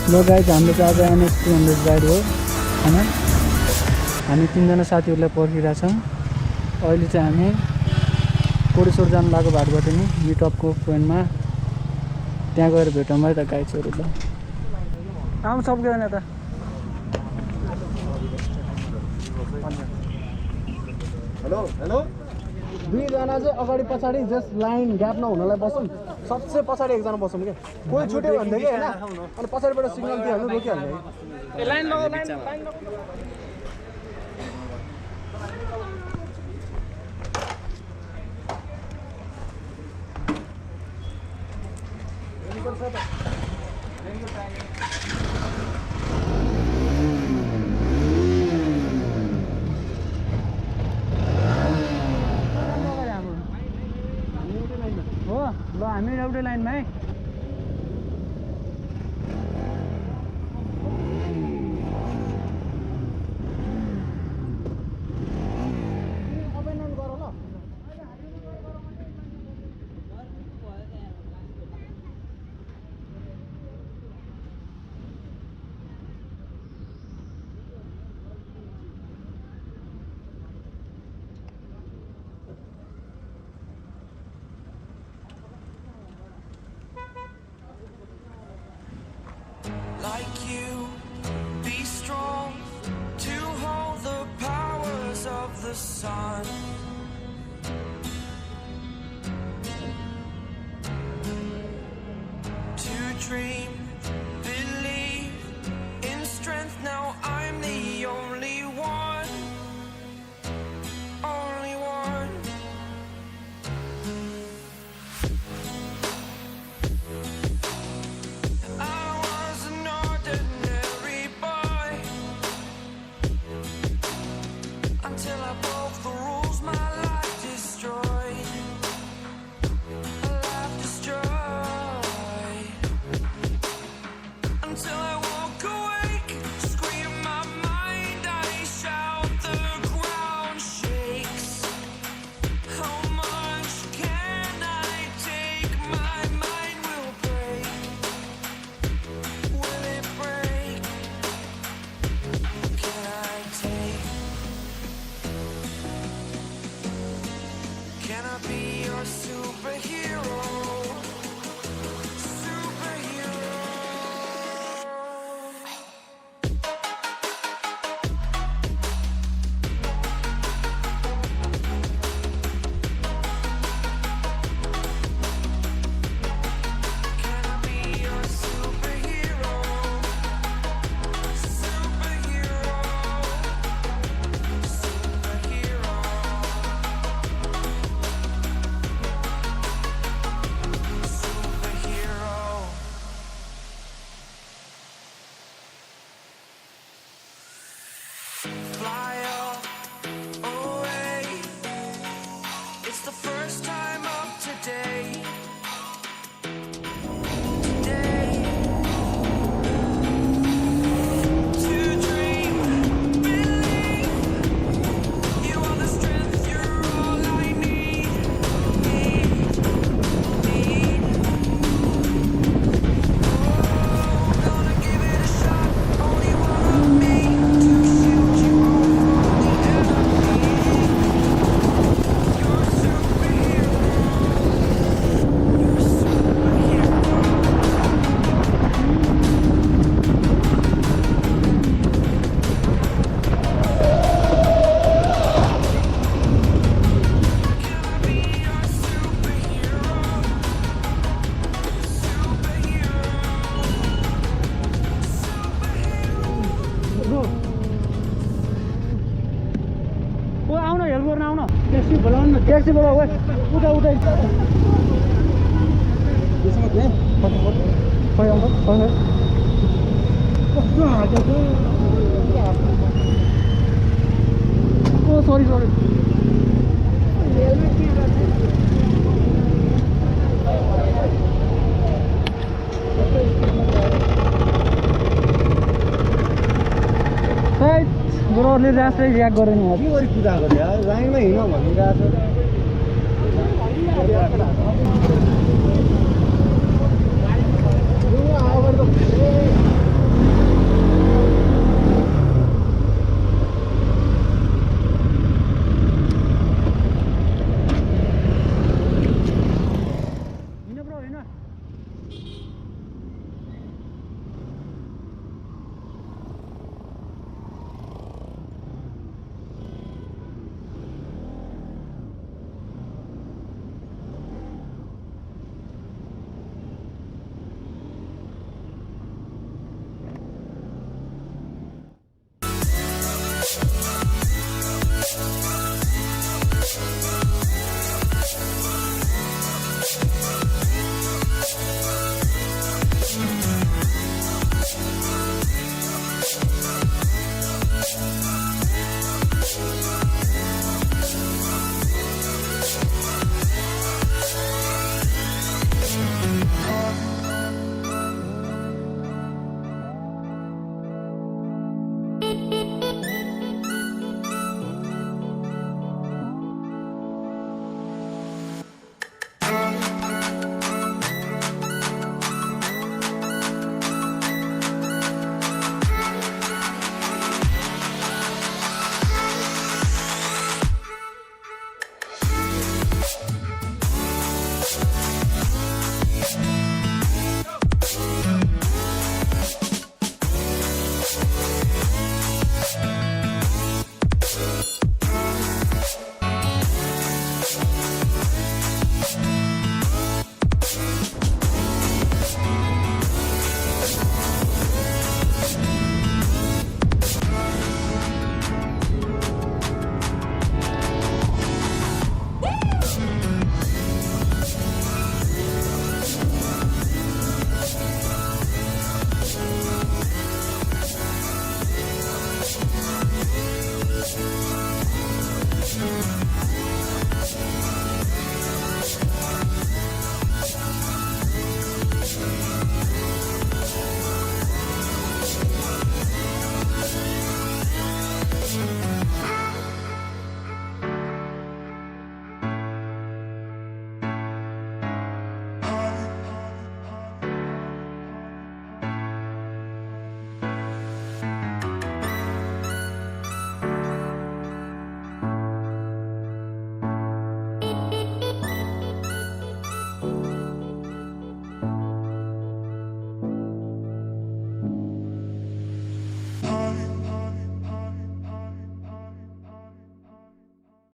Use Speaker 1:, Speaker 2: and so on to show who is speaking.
Speaker 1: ल गाइज हाम्रो चाहिँ आज NS 200 राइड हो होइन। हामी 3 जना साथीहरूलाई पर्खिरहेछौँ। अहिले चाहिँ हामी कोडेश्वर जानु लागेको बाटोबाट नि मिटअपको पोइन्टमा त्यहाँ गएर भेटौँ है त गाइजहरू। ल आउँ सबैजना त।
Speaker 2: हेलो हेलो, दुईजना चाहिँ अगाडि पछाडि जस्ट लाइन ग्याप नहुनलाई बसौँ। सबसे पछाडि एकजना बसौँ क्या, कोही छुट्यो भनेदेखि होइन, अनि पछाडिबाट सिग्नल दिइहाल्नु, रोकिहाल्नु है।
Speaker 1: लाइन लगाऊ, लाइन लगाऊ। हो ल हामी एउटै लाइनमा है।
Speaker 3: Like you, be strong to hold the powers of the sun. To dream, believe in strength. Now I'm the only one, only one. Until I broke the rules, my life destroyed. A life destroyed. Until I walk awake, scream my mind, I shout, the ground shakes. How much can I take? My mind will break. Will it break? Can I take? Can I be your superhero? Superhero. Can I be your superhero? Superhero. Superhero. Superhero. Fly away. It's the first time of today. Today. To dream, believe. You are the strength, you're all I need. Need. Gonna give it a shot. Only one of me to shield you all from the enemy. You're a superhero. You're a superhero. Can I be your superhero? Superhero.
Speaker 1: ओ आउन help गर्न आउन। Taxi बोलाउनु न, taxi बोलाऊ। ओए उता उता
Speaker 2: त्यसमा के
Speaker 1: खै आउँछ खै खै। ओ सरी सरी। ब्रोले राष्ट्रै रियाक्ट गरेन यार।
Speaker 2: के गरी पूजा गरे यार, लाइनमा हिँड भनिरहेको छ।